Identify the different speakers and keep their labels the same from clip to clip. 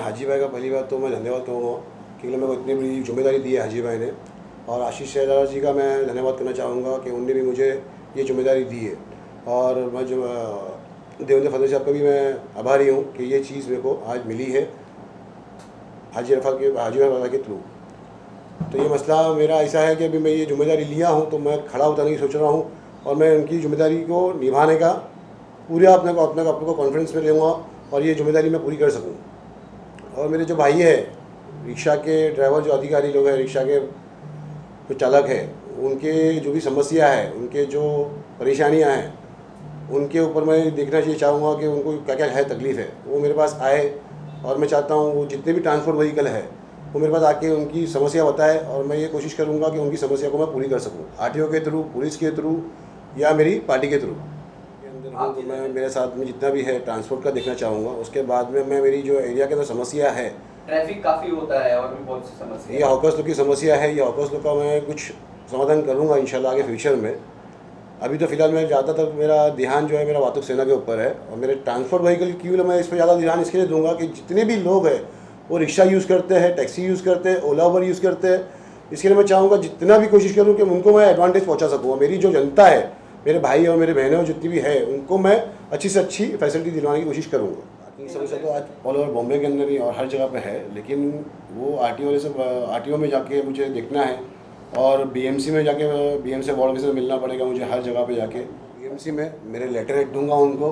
Speaker 1: हाजी भाई का पहली बात तो मैं धन्यवाद कहूँगा क्योंकि मेरे को इतनी बड़ी जिम्मेदारी दी है हाजी भाई ने। और आशीष शहजादा जी का मैं धन्यवाद करना चाहूँगा कि उनने भी मुझे ये जिम्मेदारी दी है। और मैं जो देवेंद्र फतेह साहब का भी मैं आभारी हूँ कि ये चीज़ मेरे को आज मिली है हाजी भाई के थ्रू। तो ये मसला मेरा ऐसा है कि अभी मैं ये जिम्मेदारी लिया हूँ तो मैं खड़ा उतरने की सोच रहा हूँ और मैं उनकी जिम्मेदारी को निभाने का पूरा अपने को कॉन्फिडेंस में रहूँगा और ये जिम्मेदारी मैं पूरी कर सकूँ। और मेरे जो भाई है रिक्शा के ड्राइवर, जो अधिकारी लोग हैं, रिक्शा के जो चालक है, उनके जो भी समस्या है, उनके जो परेशानियां हैं, उनके ऊपर मैं देखना चाहिए चाहूँगा कि उनको क्या क्या है तकलीफ़ है, वो मेरे पास आए। और मैं चाहता हूँ वो जितने भी ट्रांसपोर्ट व्हीकल है वो मेरे पास आके उनकी समस्या बताए और मैं ये कोशिश करूँगा कि उनकी समस्या को मैं पूरी कर सकूँ, आरटीओ के थ्रू, पुलिस के थ्रू या मेरी पार्टी के थ्रू। तो मैं मेरे साथ में जितना भी है ट्रांसपोर्ट का देखना चाहूँगा। उसके बाद में मैं मेरी जो एरिया के अंदर समस्या है,
Speaker 2: ट्रैफिक काफ़ी होता है और भी बहुत सी समस्या,
Speaker 1: ये हॉकर्स लोग की समस्या है, ये हॉकर्स लोग का मैं कुछ समाधान करूँगा इंशाल्लाह आगे फ्यूचर में। अभी तो फिलहाल मैं ज़्यादातर मेरा ध्यान जो है मेरा वातुक सेना के ऊपर है और मेरे ट्रांसपोर्ट व्हीकल की मैं इस पर ज़्यादा ध्यान इसके लिए दूंगा कि जितने भी लोग हैं वो रिक्शा यूज़ करते हैं, टैक्सी यूज़ करते हैं, ओला उबर यूज़ करते हैं, इसके लिए मैं चाहूँगा जितना भी कोशिश करूँ कि उनको मैं एडवांटेज पहुँचा सकूँ। मेरी जो जनता है, मेरे भाई और मेरे बहनें जितनी भी है, उनको मैं अच्छी से अच्छी फैसिलिटी दिलवाने की कोशिश करूँगा। पार्किंग समस्या तो आज ऑल ओवर बॉम्बे के अंदर ही और हर जगह पे है, लेकिन वो आरटीओ में जाके मुझे देखना है और बीएमसी में जाके बीएमसी वार्ड ऑफिसर मिलना पड़ेगा मुझे हर जगह पे जाके। बीएमसी में मेरे लेटर हेड दूंगा उनको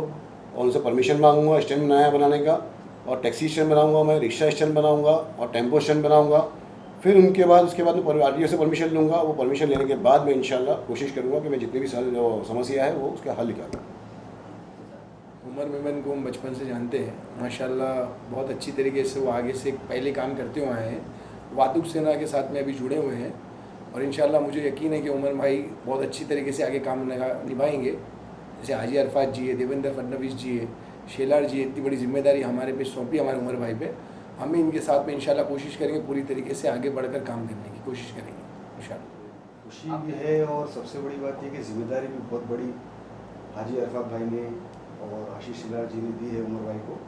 Speaker 1: और उनसे परमिशन मांगूंगा स्टैंड नया बनाने का, और टैक्सी स्टैंड बनाऊंगा, मैं रिक्शा स्टैंड बनाऊंगा और टेम्पो स्टैंड बनाऊंगा। फिर उसके बाद मैं आरटीओ से परमिशन लूँगा। वो परमिशन लेने के बाद मैं इंशाल्लाह कोशिश करूँगा कि मैं जितनी भी सारी जो समस्या है वो उसका हल निकालूँ।
Speaker 3: उमर मेमन को हम बचपन से जानते हैं, माशाल्लाह बहुत अच्छी तरीके से वो आगे से पहले काम करते हुए आए हैं। वातुक सेना के साथ में अभी जुड़े हुए हैं और इंशाल्लाह मुझे यकीन है कि उमर भाई बहुत अच्छी तरीके से आगे काम निभाएंगे। जैसे हाजी अरफात जी है, देवेंद्र फडणवीस जी है, शेलार जी है, इतनी बड़ी जिम्मेदारी हमारे पे सौंपी हमारे उमर भाई पे। हम भी इनके साथ में इंशाल्लाह कोशिश करेंगे, पूरी तरीके से आगे बढ़कर काम करने की कोशिश करेंगे इंशाल्लाह।
Speaker 4: खुशी भी है और सबसे बड़ी बात यह कि जिम्मेदारी भी बहुत बड़ी हाजी अरफात भाई ने और आशीष शेलार जी ने दी है उमर भाई को।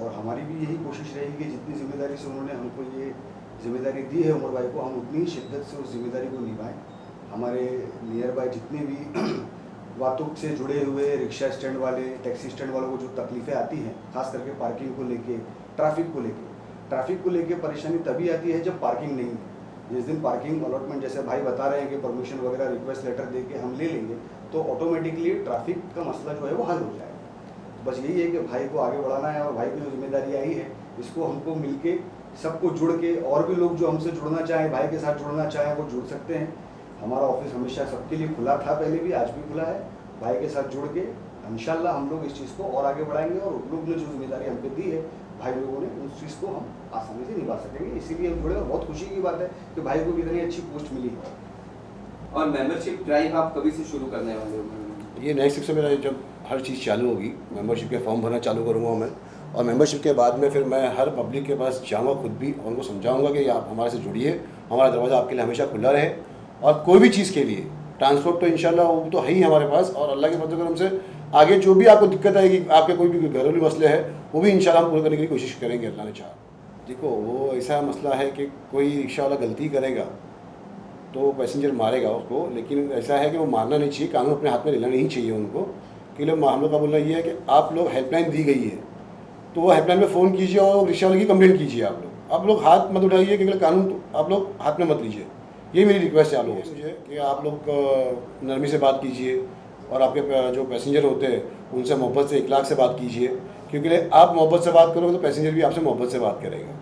Speaker 4: और हमारी भी यही कोशिश रहेगी कि जितनी जिम्मेदारी से उन्होंने हमको ये जिम्मेदारी दी है उमर भाई को, हम उतनी शिद्दत से उस जिम्मेदारी को निभाएं। हमारे नियर बाय जितने भी वातुक से जुड़े हुए रिक्शा स्टैंड वाले, टैक्सी स्टैंड वालों को जो तकलीफ़ें आती हैं, खास करके पार्किंग को लेके, ट्रैफिक को लेके परेशानी तभी आती है जब पार्किंग नहीं है। जिस दिन पार्किंग अलॉटमेंट, जैसे भाई बता रहे हैं कि परमिशन वगैरह रिक्वेस्ट लेटर दे के हम ले लेंगे, तो ऑटोमेटिकली ट्रैफिक का मसला जो है वो हल हो जाएगा। बस यही है कि भाई को आगे बढ़ाना है और भाई की जो जिम्मेदारी आई है इसको हमको मिलके सबको जुड़ के, और भी लोग जो हमसे जुड़ना चाहें, भाई के साथ जुड़ना चाहें, वो जुड़ सकते हैं। हमारा ऑफिस हमेशा सबके लिए खुला था, पहले भी, आज भी खुला है। भाई के साथ जुड़ के इंशाल्लाह हम लोग इस चीज़ को और आगे बढ़ाएंगे और उन लोग ने जो जिम्मेदारी हमको दी है भाई लोगों ने, उस चीज़ को हम आसानी से निभा सकेंगे। इसीलिए हम जुड़े और बहुत खुशी की बात है कि भाई को भी इतनी अच्छी पोस्ट मिली है।
Speaker 2: और मेंबरशिप ड्राइव आप कभी से शुरू करने वाले हो?
Speaker 1: ये नेक्स्ट वीक से मेरा जब हर चीज़ चालू होगी, मेंबरशिप के फॉर्म भरना चालू करूँगा मैं, और मेंबरशिप के बाद में फिर मैं हर पब्लिक के पास जाऊँगा खुद भी और उनको समझाऊँगा कि आप हमारे से जुड़िए, हमारा दरवाज़ा आपके लिए हमेशा खुला रहे। और कोई भी चीज़ के लिए ट्रांसपोर्ट तो इंशाल्लाह वो तो है ही हमारे पास, और अल्लाह के फजल करम से आगे जो भी आपको दिक्कत आएगी, आपके कोई भी घरेलू मसले हैं, वो भी इंशाल्लाह हम पूरा करने की कोशिश करेंगे अल्लाह ने चाहा। देखो, वो ऐसा मसला है कि कोई रिक्शा वाला गलती करेगा तो पैसेंजर मारेगा उसको, लेकिन ऐसा है कि वो मारना नहीं चाहिए, कानून अपने हाथ में लेना नहीं चाहिए उनको। कि हम लोग का बोलना ये है कि आप लोग हेल्पलाइन दी गई है तो वो हेल्पलाइन में फ़ोन कीजिए और रिक्शा वाले की कंप्लेंट कीजिए। आप लोग हाथ मत उठाइए क्योंकि कानून आप लोग हाथ में मत लीजिए। ये मेरी रिक्वेस्ट है आप लोगों से कि आप लोग नरमी से बात कीजिए और आपके जो पैसेंजर होते हैं उनसे मोहब्बत से, इखलाक से बात कीजिए, क्योंकि आप मोहब्बत से बात करोगे तो पैसेंजर भी आपसे मोहब्बत से बात करेगा।